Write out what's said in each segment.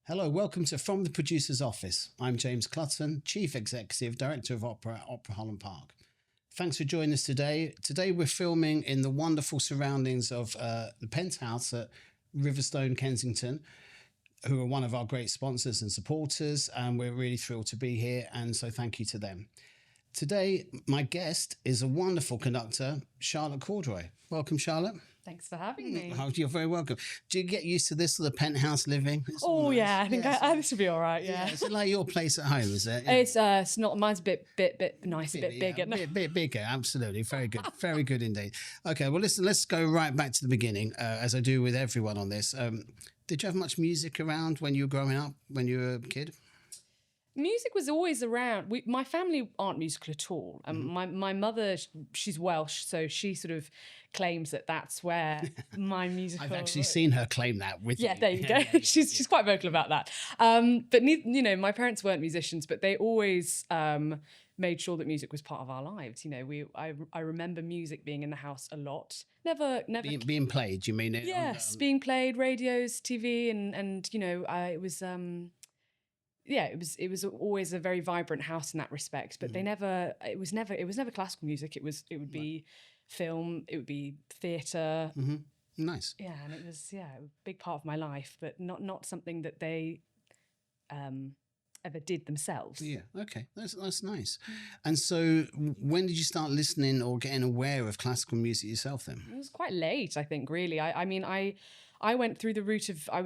Hello, welcome to From the Producer's Office. I'm James Clutton, Chief Executive Director of Opera at Opera Holland Park. Thanks for joining us today. Today we're filming in the wonderful surroundings of the Penthouse at Riverstone, Kensington, who are one of our great sponsors and supporters, and we're really thrilled to be here, and so thank you to them. Today, my guest is a wonderful conductor, Charlotte Corderoy. Welcome, Charlotte. Thanks for having me. Oh, you're very welcome. Do you get used to this sort of penthouse living? Nice. Yeah, I think this would be all right. Yeah. Is it like your place at home? Is it? Yeah. It's not. Mine's a bit nice, a bit bigger. Bit bigger. Absolutely, very good, very good indeed. Okay, well, listen. Let's go right back to the beginning, as I do with everyone on this. Did you have much music around when you were growing up? When you were a kid? Music was always around. My family aren't musical at all. My mother, she's Welsh, so she sort of claims that that's where my musical... I've actually seen her claim that with you. Yeah, there you go. She's quite vocal about that. But my parents weren't musicians, but they always made sure that music was part of our lives. You know, I remember music being in the house a lot. Never being played. You mean it? Yes, being played, radios, TV, and it was. It was always a very vibrant house in that respect. But it was never classical music. It would be film. It would be theatre. Mm-hmm. Nice. Yeah, and it was a big part of my life, but not something that they ever did themselves. Yeah. Okay. That's nice. And so, when did you start listening or getting aware of classical music yourself? Then it was quite late, I think. Really, I went through the route of I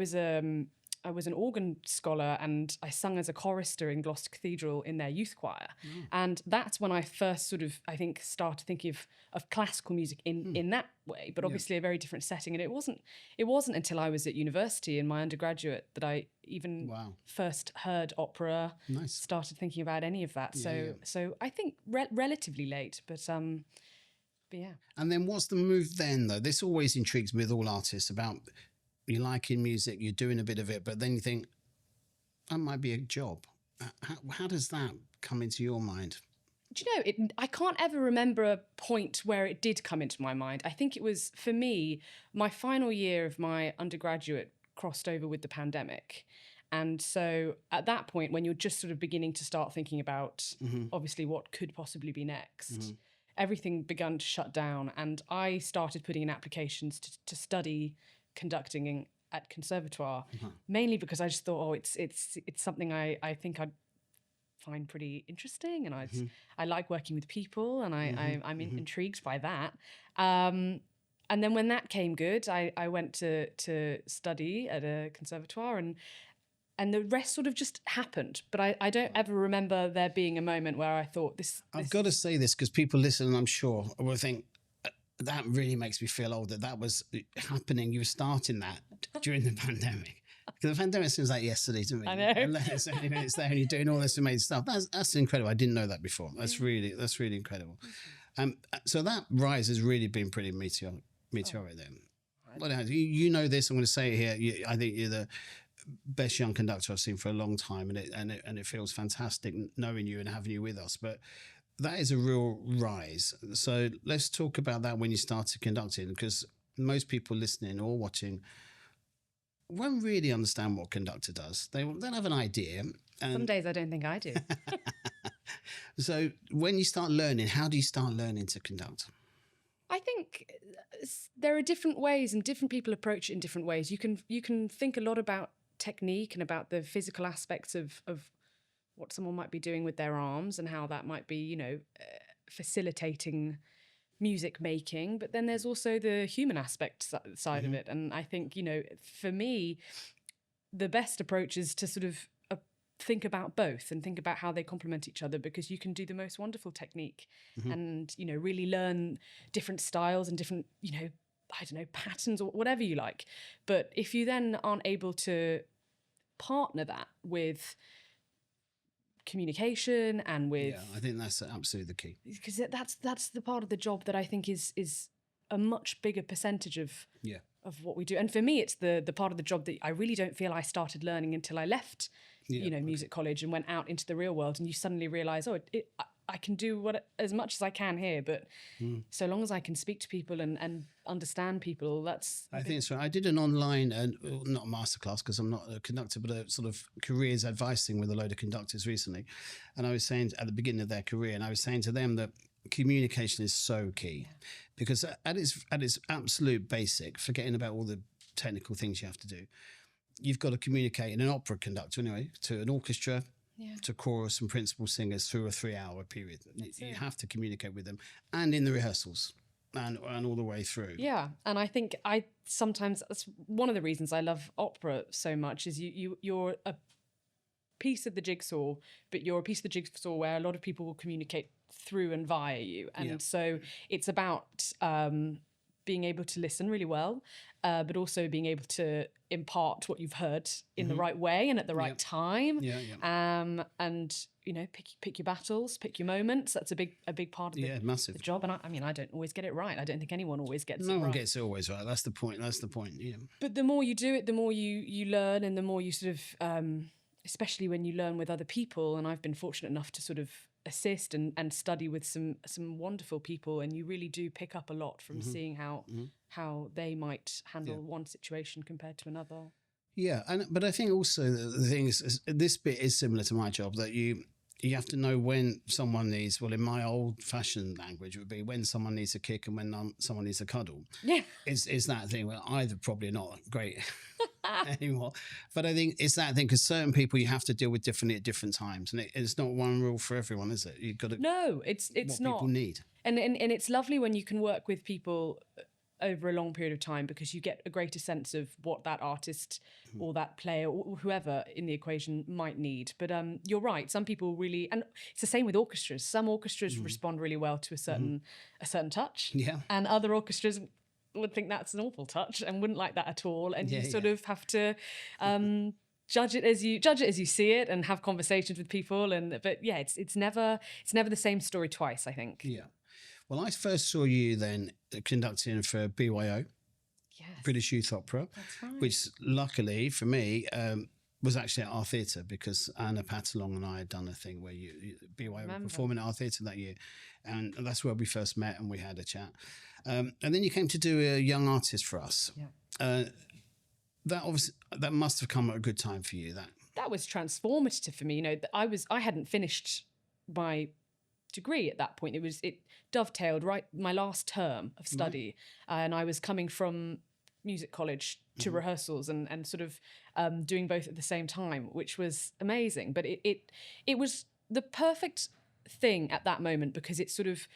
was an organ scholar and I sung as a chorister in Gloucester Cathedral in their youth choir. And that's when I first sort of, I think, started thinking of classical music in that way, but obviously a very different setting. And it wasn't until I was at university in my undergraduate that I even first heard opera, started thinking about any of that. So I think relatively late, but yeah. And then what's the move then, though? This always intrigues me with all artists about... You're liking music, you're doing a bit of it, but then you think, that might be a job. How does that come into your mind? Do you know, I can't ever remember a point where it did come into my mind. I think it was, for me, my final year of my undergraduate crossed over with the pandemic. And so at that point, when you're just sort of beginning to start thinking about, obviously, what could possibly be next, everything began to shut down. And I started putting in applications to study conducting at conservatoire, mainly because I just thought, it's something I think I'd find pretty interesting, and I like working with people, and I'm intrigued by that. And then when that came good, I went to study at a conservatoire, and the rest sort of just happened. But I don't ever remember there being a moment where I thought this. I've got to say this because people listening, I'm sure, will think, that really makes me feel old that was happening. You were starting that during the pandemic. Because the pandemic seems like yesterday to me. I know. And it's there and you're doing all this amazing stuff. That's incredible. I didn't know that before. That's really incredible. So that rise has really been pretty meteoric then. Well, you know this. I'm going to say it here. I think you're the best young conductor I've seen for a long time, and it feels fantastic knowing you and having you with us. But that is a real rise. So let's talk about that when you started conducting, because most people listening or watching won't really understand what a conductor does. They'll have an idea. Some days I don't think I do. So when you start learning, how do you start learning to conduct? I think there are different ways, and different people approach it in different ways. You can think a lot about technique and about the physical aspects of what someone might be doing with their arms and how that might be, facilitating music making. But then there's also the human aspect side of it. And I think, for me, the best approach is to sort of think about both and think about how they complement each other, because you can do the most wonderful technique and, really learn different styles and different, patterns or whatever you like. But if you then aren't able to partner that with communication and with... Yeah, I think that's absolutely the key. Because that's the part of the job that I think is a much bigger percentage of what we do. And for me, it's the part of the job that I really don't feel I started learning until I left, music college and went out into the real world, and you suddenly realise, I can do as much as I can here, but so long as I can speak to people and understand people, that's... I think it's right. I did an online, not a masterclass because I'm not a conductor, but a sort of careers advice thing with a load of conductors recently. And I was saying at the beginning of their career, and I was saying to them that communication is so key, because at its absolute basic, forgetting about all the technical things you have to do, you've got to communicate in an opera conductor anyway, to an orchestra, to chorus and principal singers through a 3-hour period. You have to communicate with them, and in the rehearsals and all the way through. Yeah, and I think sometimes that's one of the reasons I love opera so much, is you're a piece of the jigsaw, but you're a piece of the jigsaw where a lot of people will communicate through and via you. And so it's about being able to listen really well, but also being able to impart what you've heard in the right way and at the right time. And pick your battles, pick your moments. That's a big part of the job. And I mean, I don't always get it right. I don't think anyone always gets it right. No one gets it always right. That's the point. Yeah. But the more you do it, the more you learn, and the more you sort of, especially when you learn with other people. And I've been fortunate enough to sort of assist and study with some wonderful people, and you really do pick up a lot from seeing how they might handle one situation compared to another. Yeah, but I think also the thing is, this bit is similar to my job, that you have to know when someone needs, well, in my old-fashioned language, it would be when someone needs a kick and when someone needs a cuddle. Yeah. It's that thing where either probably not great anymore. But I think it's that thing, because certain people you have to deal with differently at different times. And it's not one rule for everyone, is it? You've got to... No, it's what not. People need. And it's lovely when you can work with people over a long period of time, because you get a greater sense of what that artist or that player or whoever in the equation might need. But you're right, some people really, and it's the same with orchestras. Some orchestras respond really well to a certain touch, and other orchestras would think that's an awful touch and wouldn't like that at all. And you sort of have to judge it as you see it, and have conversations with people. But it's never the same story twice, I think. Yeah. Well, I first saw you then conducting for BYO, British Youth Opera, which luckily for me was actually at our theatre, because Anna Patalong and I had done a thing where BYO were performing at our theatre that year, and that's where we first met and we had a chat. And then you came to do a young artist for us. Yeah. That must have come at a good time for you. That was transformative for me. I hadn't finished my degree at that point. It dovetailed right my last term of study, and I was coming from music college to rehearsals and sort of doing both at the same time, which was amazing. But it was the perfect thing at that moment, because it sort of,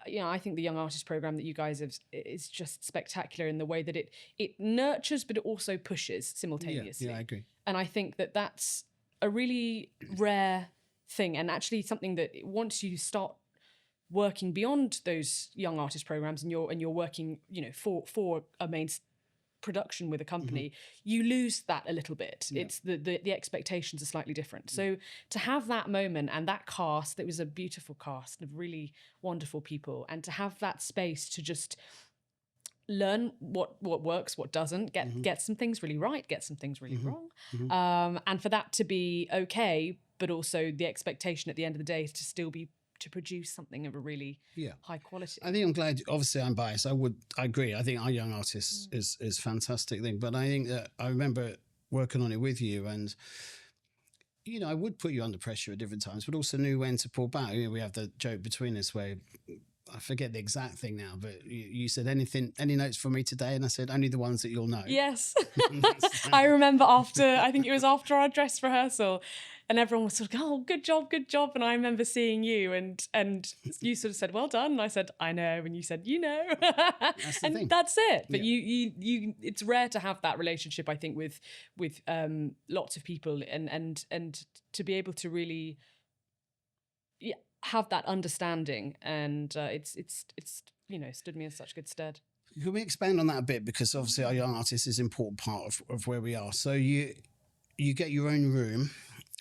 I think the Young Artist Programme that you guys have is just spectacular in the way that it nurtures, but it also pushes simultaneously. Yeah, I agree. And I think that that's a really rare thing, and actually something that once you start working beyond those Young Artist Programmes and you're working, for a main production with a company, you lose that a little bit. It's the expectations are slightly different. So to have that moment and that cast, that was a beautiful cast of really wonderful people, and to have that space to just learn what works, what doesn't, get some things really right, get some things really wrong, and for that to be okay, but also the expectation at the end of the day is to still be to produce something of a really high quality. I think I'm glad. Obviously, I'm biased. I agree. I think our Young Artists is a fantastic thing. But I think that I remember working on it with you, and I would put you under pressure at different times, but also knew when to pull back. We have the joke between us where I forget the exact thing now, but you said any notes for me today? And I said, only the ones that you'll know. Yes. I remember I think it was after our dress rehearsal, and everyone was sort of, oh, good job. And I remember seeing you and you sort of said, well done. And I said, I know. And you said, That's the thing. That's it. But you it's rare to have that relationship, I think, with lots of people and to be able to really have that understanding, and it's stood me in such good stead. Can we expand on that a bit, because obviously our Young Artists is an important part of where we are. So you get your own room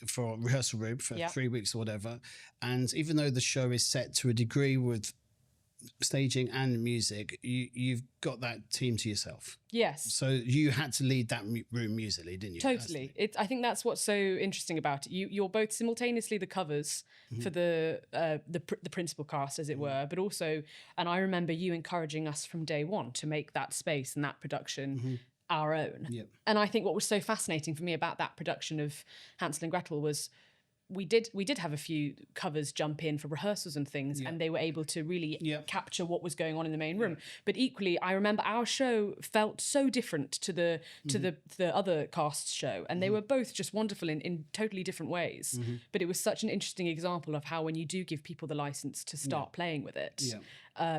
for rehearsal room for 3 weeks or whatever, and even though the show is set to a degree with staging and music, you've got that team to yourself. Yes. So you had to lead that room musically, didn't you? Totally. I think that's what's so interesting about it. You're both simultaneously the covers for the principal cast, as it were, but also, and I remember you encouraging us from day one to make that space and that production our own. Yep. And I think what was so fascinating for me about that production of Hansel and Gretel was we did have a few covers jump in for rehearsals and things, and they were able to really capture what was going on in the main room. But equally, I remember our show felt so different to the other cast's show, and they were both just wonderful in totally different ways. But it was such an interesting example of how when you do give people the license to start playing with it,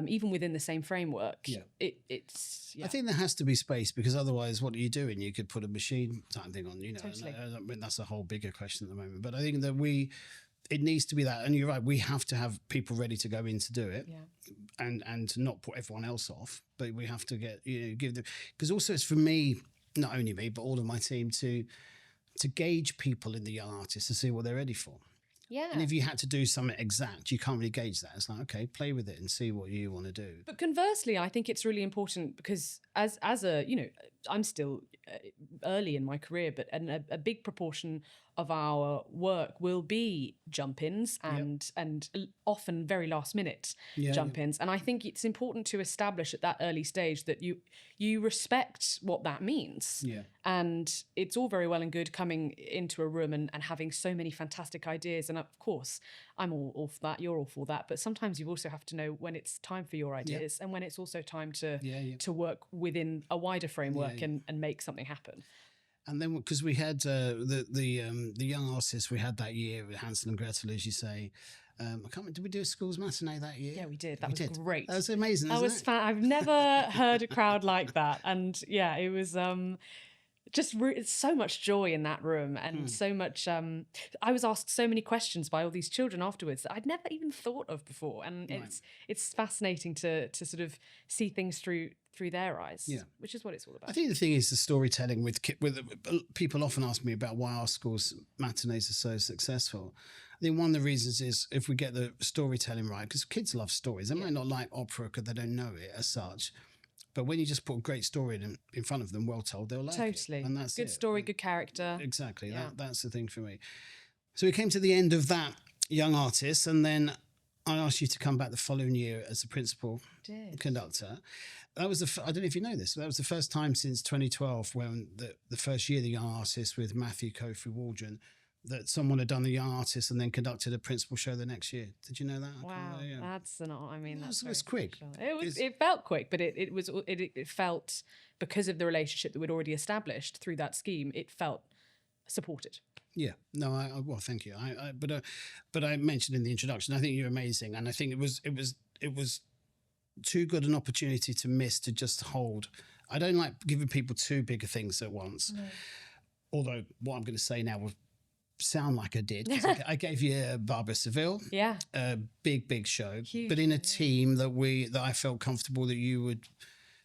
even within the same framework, it's. I think there has to be space, because otherwise, what are you doing? You could put a machine type thing on, you know. Totally. And I mean, that's a whole bigger question at the moment. But I think that it needs to be that, and you're right. We have to have people ready to go in to do it, and to not put everyone else off. But we have to give them, because also it's for me, not only me, but all of my team to gauge people in the young artists to see what they're ready for. Yeah. And if you had to do something exact, you can't really gauge that. It's like, okay, play with it and see what you want to do. But conversely, I think it's really important because as a, I'm still early in my career, but a big proportion of our work will be jump-ins and often very last minute jump-ins. And I think it's important to establish at that early stage that you respect what that means. Yeah. And it's all very well and good coming into a room and having so many fantastic ideas. And of course, I'm all for that, you're all for that. But sometimes you also have to know when it's time for your ideas and when it's also time to work within a wider framework and make something happen. And then, because we had the young artists we had that year with Hansel and Gretel, as you say, I can't remember, did we do a schools matinee that year? Yeah, we did. That was great. That was amazing. I've never heard a crowd like that, and it was just so much joy in that room, and so much. I was asked so many questions by all these children afterwards that I'd never even thought of before, and it's fascinating to sort of see things through their eyes, which is what it's all about. I think the thing is the storytelling with people often ask me about why our schools matinees are so successful. I think one of the reasons is if we get the storytelling right, because kids love stories. They might not like opera because they don't know it as such. But when you just put a great story in front of them, well told, they'll like it. Totally. And that's good story, good character. Exactly. Yeah. That's the thing for me. So we came to the end of that young artist, and then I asked you to come back the following year as the principal conductor. That was I don't know if you know this, but that was the first time since 2012 when the first year of the young artist with Matthew Kofi Waldron, that someone had done the young artist and then conducted a principal show the next year. Did you know that? Wow, That's quick. It felt quick, but it felt, because of the relationship that we'd already established through that scheme, it felt supported. Yeah, no, well, thank you. But I mentioned in the introduction, I think you're amazing, and I think it was too good an opportunity to miss, to just hold. I don't like giving people too big of things at once. No. Although what I'm going to say now will sound like I did. I gave you Barber of Seville. Yeah. A big show. Huge, but in a team that I felt comfortable that you would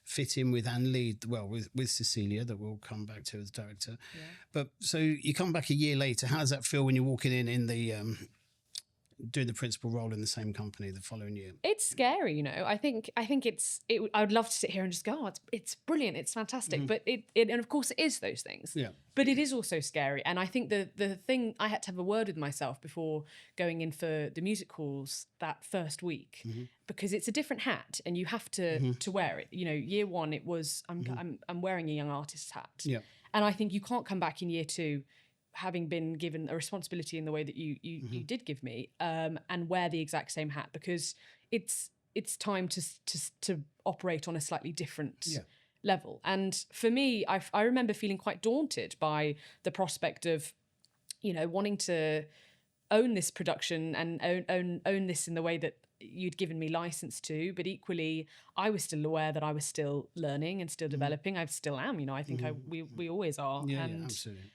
fit in with and lead well with Cecilia, that we'll come back to as director. Yeah. But so you come back a year later. How does that feel when you're walking in the doing the principal role in the same company the following year? It's scary, I think I would love to sit here and just go, it's brilliant, it's fantastic. But it and of course it is those things. Yeah. But it is also scary. And I think the thing, I had to have a word with myself before going in for the music halls that first week, because it's a different hat and you have to wear it. Year one it was I'm wearing a young artist's hat. Yeah. And I think you can't come back in year two having been given a responsibility in the way that you did give me, and wear the exact same hat, because it's time to operate on a slightly different level. And for me, I remember feeling quite daunted by the prospect of, wanting to own this production and own this in the way that you'd given me license to, but equally I was still aware that I was still learning and still developing. I still am, I think we always are. Yeah, absolutely.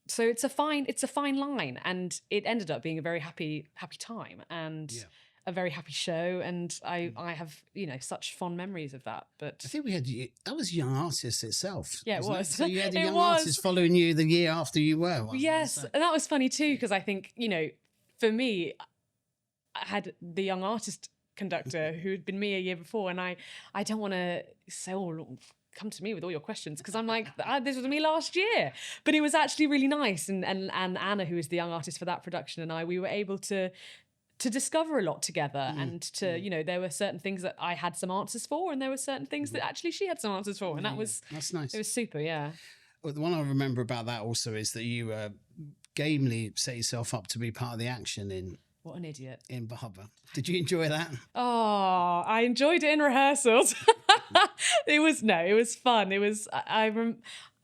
So it's a fine line, and it ended up being a very happy time and a very happy show, and I have such fond memories of that. But I think that was Young Artists itself. Yeah, it was. So you had a young artist following you the year after you were. Yes, and that was funny too, because I think for me, I had the young artist conductor who had been me a year before. And I don't want to say, oh, come to me with all your questions, because I'm like, this was me last year. But it was actually really nice. And Anna, who is the young artist for that production, and we were able to discover a lot together, and to, you know, there were certain things that I had some answers for, and there were certain things that actually she had some answers for. And that's nice. It was super, yeah. Well, the one I remember about that also is that you gamely set yourself up to be part of the action in... What an idiot. In Barber. Did you enjoy that? Oh, I enjoyed it in rehearsals. It was fun. It was, I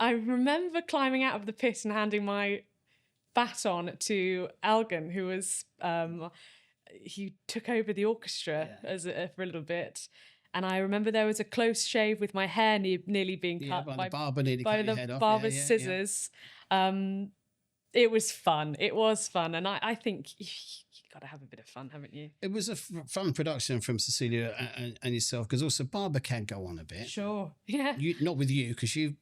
remember climbing out of the pit and handing my baton to Elgin, who was, he took over the orchestra for a little bit. And I remember there was a close shave with my hair nearly being cut by the barber nearly cut your head off. Barber's scissors. It was fun. It was fun. And I think you've got to have a bit of fun, haven't you? It was a fun production from Cecilia and yourself, because also Barber can go on a bit. Sure. Yeah. Not with you, because you...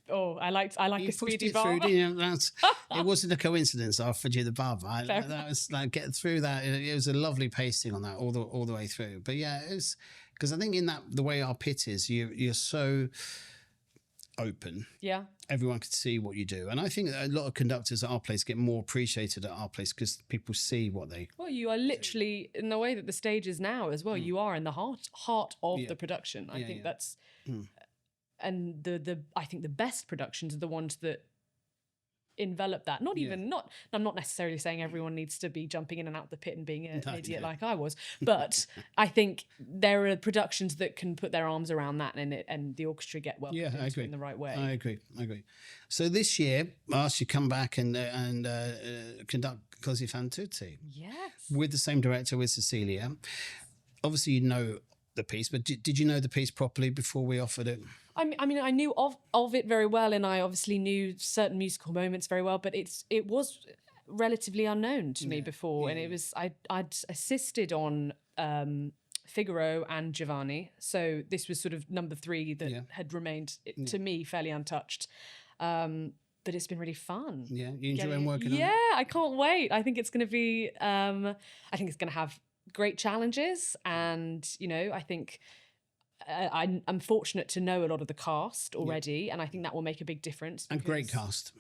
Oh, I like a speedy barber. It wasn't a coincidence I offered you the barber. That was like, getting through that. It was a lovely pacing on that all the way through. But yeah, it was... Because I think in that, the way our pit is, you're so open. Yeah. Everyone could see what you do. And I think a lot of conductors at our place get more appreciated at our place because people see what they... Well, you are literally, in the way that the stage is now as well, you are in the heart of the production. I think that's... And I think the best productions are the ones that envelop that. I'm not necessarily saying everyone needs to be jumping in and out the pit and being an idiot like I was, but I think there are productions that can put their arms around that, and the orchestra get well I agree. in the right way. I agree. So this year, I asked you to come back and conduct Così, tutte. Yes. With the same director, with Cecilia. Obviously, you know the piece, but did you know the piece properly before we offered it? I mean, I knew of it very well, and I obviously knew certain musical moments very well, but it was relatively unknown to me before, and it was I'd assisted on Figaro and Giovanni, so this was sort of number 3 that had remained to me fairly untouched. But it's been really fun. Yeah, you enjoying working on it? Yeah, I can't wait. I think it's going to be. I think it's going to have great challenges, and you know, I think. I'm fortunate to know a lot of the cast already, and I think that will make a big difference. And great cast.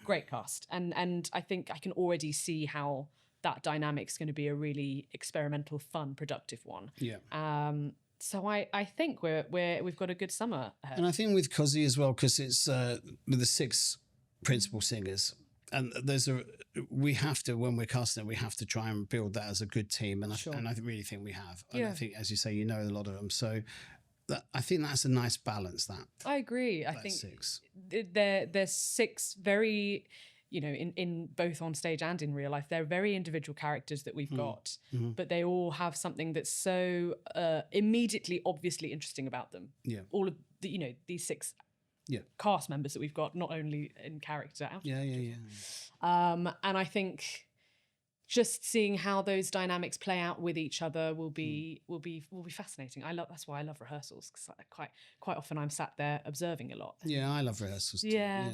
And I think I can already see how that dynamic's going to be a really experimental, fun, productive one. Yeah. So I think we've got a good summer ahead. And I think with Così as well, because it's with the 6 principal singers, and we have to, when we're casting it, we have to try and build that as a good team, and I really think we have. And I think, as you say, you know a lot of them, so. I think that's a nice balance. That I agree. I think 6. There's 6 very, you know, in both on stage and in real life, they're very individual characters that we've got, but they all have something that's so immediately, obviously interesting about them. Yeah, all of the, you know, these 6 cast members that we've got, not only in character, out. And I think. Just seeing how those dynamics play out with each other will be fascinating. That's why I love rehearsals, because quite often I'm sat there observing a lot. Yeah, I love rehearsals too. Yeah.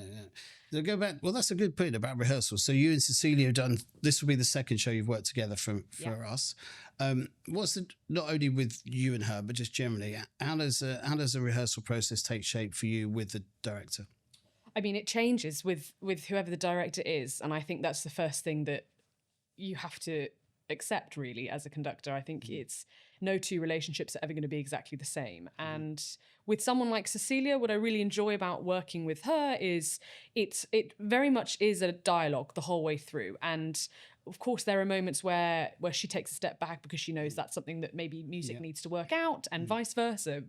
So go back. Well, that's a good point about rehearsals. So you and Cecilia have done. This will be the second show you've worked together for us. Not only with you and her, but just generally, how does a rehearsal process take shape for you with the director? I mean, it changes with whoever the director is, and I think that's the first thing that you have to accept, really, as a conductor. I think it's no 2 relationships are ever going to be exactly the same. And with someone like Cecilia, what I really enjoy about working with her is it very much is a dialogue the whole way through. And of course, there are moments where she takes a step back because she knows that's something that maybe music needs to work out, and vice versa.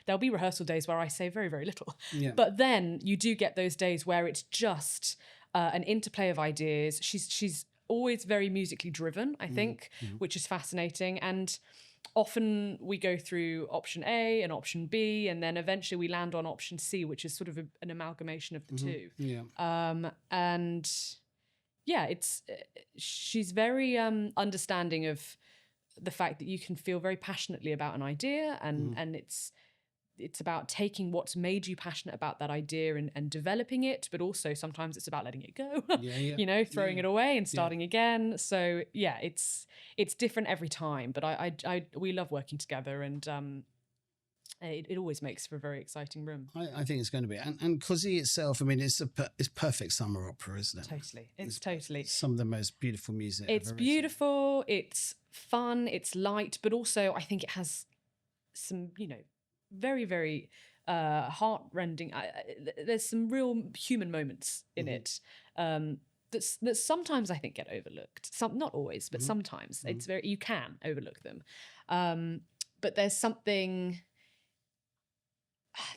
There'll be rehearsal days where I say very, very little. But then you do get those days where it's just an interplay of ideas. She's always very musically driven, I think, which is fascinating. And often we go through option A and option B, and then eventually we land on option C, which is sort of an amalgamation of the 2. And yeah, she's very understanding of the fact that you can feel very passionately about an idea, and it's it's about taking what's made you passionate about that idea and developing it, but also sometimes it's about letting it go, you know, throwing it away and starting again. So yeah, it's different every time, but we love working together, and it always makes for a very exciting room. I think it's going to be, and Così itself, I mean, it's perfect summer opera, isn't it? Totally, it's totally some of the most beautiful music. It's beautiful, it's fun, it's light, but also I think it has some, you know, very, very heart-rending. There's some real human moments in it that sometimes I think get overlooked. Some, not always, but sometimes it's you can overlook them. But there's something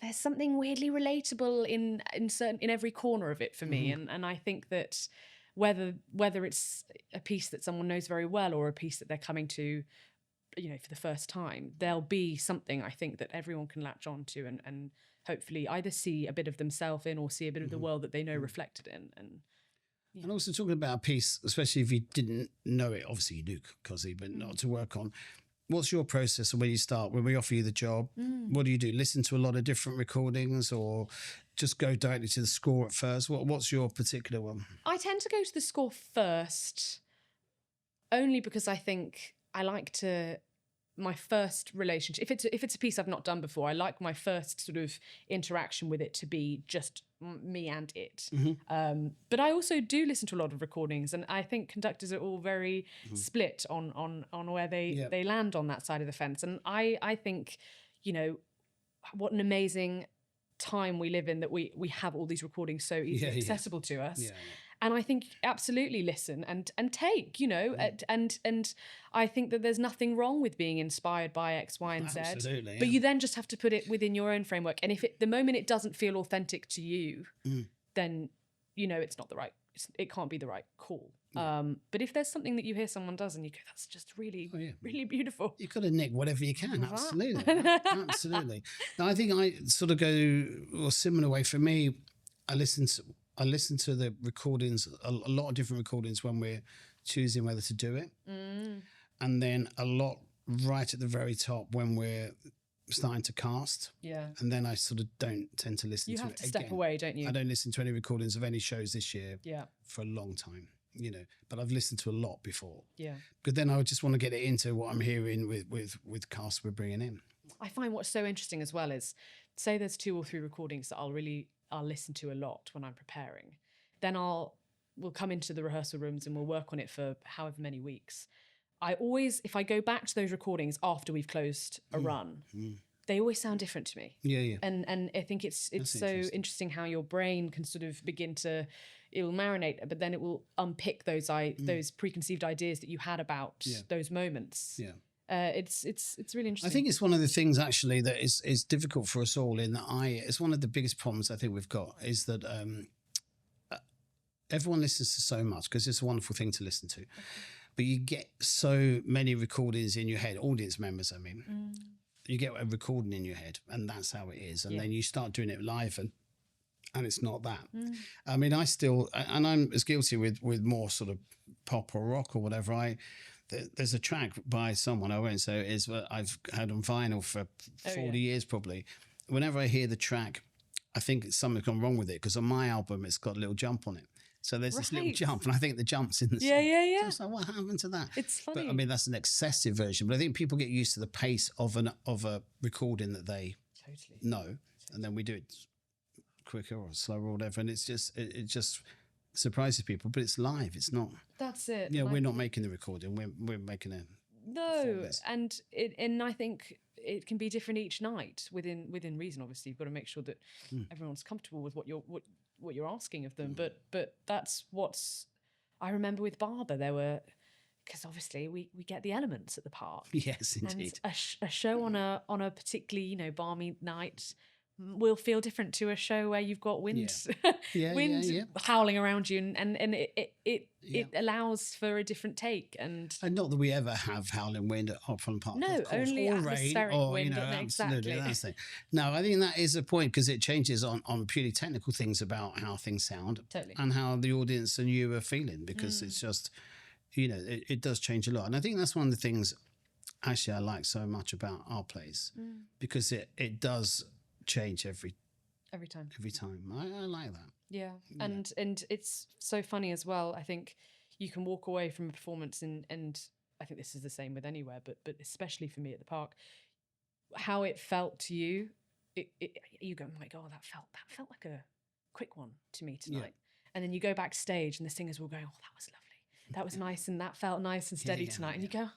weirdly relatable in every corner of it for me, and I think that whether it's a piece that someone knows very well or a piece that they're coming to, you know, for the first time, there'll be something I think that everyone can latch on to and hopefully either see a bit of themselves in or see a bit of the world that they know reflected in. And also talking about a piece, especially if you didn't know it, obviously you knew Così, but not to work on. What's your process when you start, when we offer you the job? What do you do? Listen to a lot of different recordings or just go directly to the score at first? What's your particular one? I tend to go to the score first, only because I think I like to, my first relationship, if it's a piece I've not done before, I like my first sort of interaction with it to be just me and it. But I also do listen to a lot of recordings, and I think conductors are all very split on where they land on that side of the fence. And I think, you know, what an amazing time we live in that we have all these recordings so easily accessible to us. And I think absolutely listen and take, you know, and I think that there's nothing wrong with being inspired by X, Y, and Z. Absolutely, but you then just have to put it within your own framework. And if the moment it doesn't feel authentic to you, then, you know, it's not the right, it can't be the right call. But if there's something that you hear someone does and you go, that's just really, really beautiful. You've got to nick whatever you can. Absolutely. Absolutely. Now, I think I sort of go a similar way. For me, I listen to the recordings, a lot of different recordings when we're choosing whether to do it. And then a lot right at the very top when we're starting to cast. And then I sort of don't tend to listen to it again. You have to step away, don't you? I don't listen to any recordings of any shows this year for a long time, you know, but I've listened to a lot before. But then I would just want to get it into what I'm hearing with casts we're bringing in. I find what's so interesting as well is, say there's 2 or 3 recordings that I'll listen to a lot when I'm preparing. Then we'll come into the rehearsal rooms and we'll work on it for however many weeks. I always, if I go back to those recordings after we've closed a run, they always sound different to me. And I think it's so interesting how your brain can sort of begin to, it will marinate, but then it will unpick those preconceived ideas that you had about those moments. It's really interesting. I think it's one of the things actually that is difficult for us all, in that it's one of the biggest problems I think we've got, is that everyone listens to so much because it's a wonderful thing to listen to, but you get so many recordings in your head, audience members I mean, you get a recording in your head and that's how it is, and then you start doing it live and it's not that. I mean, I still, and I'm as guilty with more sort of pop or rock or whatever, there's a track by someone, I won't say it is, but I've had on vinyl for 40 years probably. Whenever I hear the track, I think something's gone wrong with it, because on my album it's got a little jump on it. So there's this little jump, and I think the jump's in the song. So it's like, what happened to that? It's funny. But I mean, that's an excessive version. But I think people get used to the pace of a recording that they know, and then we do it quicker or slower or whatever, and it's just it just surprises people. But it's live. It's not. That's it. Yeah, we're not making the recording. We're making a. No, and I think it can be different each night within reason. Obviously, you've got to make sure that everyone's comfortable with what you're asking of them. But that's what's, I remember with Barber, there were, because obviously we get the elements at the park. Yes, indeed. And a show on a particularly, you know, balmy night will feel different to a show where you've got wind howling around you, and it allows for a different take, and not that we ever have howling wind at Upon Park. No, only or atmospheric rain, or wind. you know, absolutely. Exactly. That's it. No, I think that is a point, because it changes on purely technical things about how things sound, and how the audience and you are feeling, because it's just, you know, it does change a lot. And I think that's one of the things actually I like so much about our place, because it does change every time. I like that. Yeah. And it's so funny as well. I think you can walk away from a performance and I think this is the same with anywhere, but especially for me at the Park, how it felt to you, you go, oh my God, that felt like a quick one to me tonight. And then you go backstage and the singers will go, oh, that was lovely. That was nice, and that felt nice and steady tonight. And you go,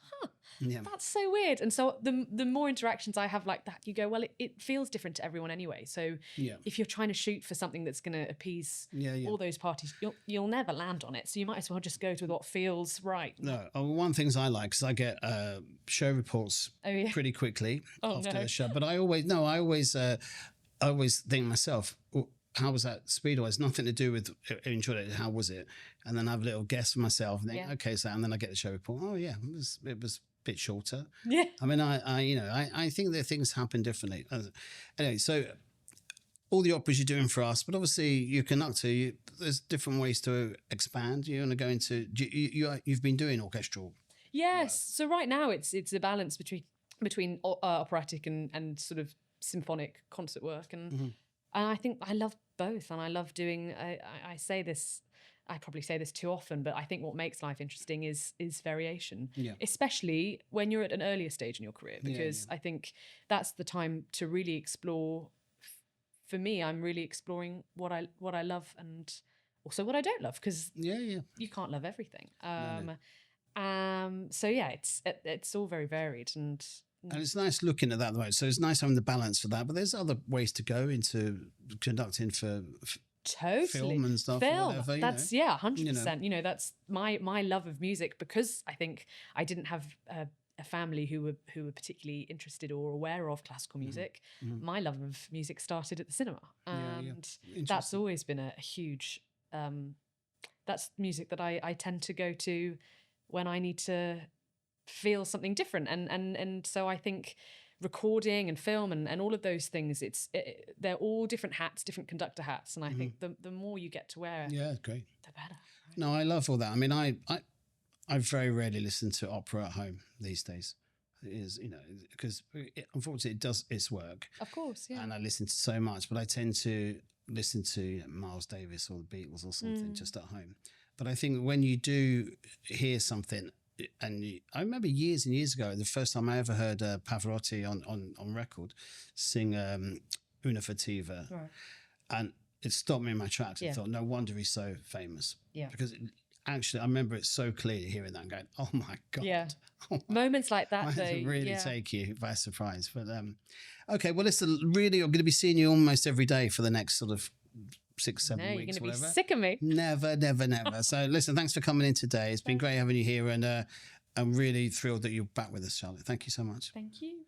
that's so weird. And so the more interactions I have like that, you go, well, it feels different to everyone anyway. So if you're trying to shoot for something that's going to appease all those parties, you'll never land on it. So you might as well just go with what feels right. No, one things I like, because I get show reports pretty quickly after the show. But I always think myself, how was that speed? It's nothing to do with enjoyed it. How was it? And then I have a little guess for myself. And think, okay, so and then I get the show report. Oh yeah, it was a bit shorter. Yeah. I mean, I think that things happen differently. Anyway, so all the operas you're doing for us, but obviously you conductor. There's different ways to expand. You want to go into you've been doing orchestral. Yes. Work. So right now it's a balance between operatic and sort of symphonic concert work and. And I think I love both, and I love doing. I say this. I probably say this too often, but I think what makes life interesting is variation, especially when you're at an earlier stage in your career, because I think that's the time to really explore. For me, I'm really exploring what I love and also what I don't love, because you can't love everything. So yeah, it's all very varied and it's nice looking at that way. So it's nice having the balance for that. But there's other ways to go into conducting for film and stuff. Film. Or whatever, that's 100%. You know, that's my love of music, because I think I didn't have a family who were particularly interested or aware of classical music. My love of music started at the cinema, and that's always been a huge. That's music that I tend to go to when I need to feel something different, and so I think recording and film and all of those things, they're all different hats, different conductor hats, and I think the more you get to wear, great, the better. Right? No, I love all that. I mean, I very rarely listen to opera at home these days. It is, because unfortunately it does its work, of course, and I listen to so much, but I tend to listen to Miles Davis or the Beatles or something just at home. But I think when you do hear something. And I remember years and years ago, the first time I ever heard Pavarotti on record sing Una Fativa, and it stopped me in my tracks. I thought, no wonder he's so famous. Because actually, I remember it so clearly hearing that and going, oh my God. Moments like that, though. Really take you by surprise. But okay, well, listen, really, I'm going to be seeing you almost every day for the next sort of 6-7 weeks. You're going to be whatever. sick of me. Never. So listen, thanks for coming in today. It's been great having you here, and I'm really thrilled that you're back with us, Charlotte. Thank you so much. Thank you.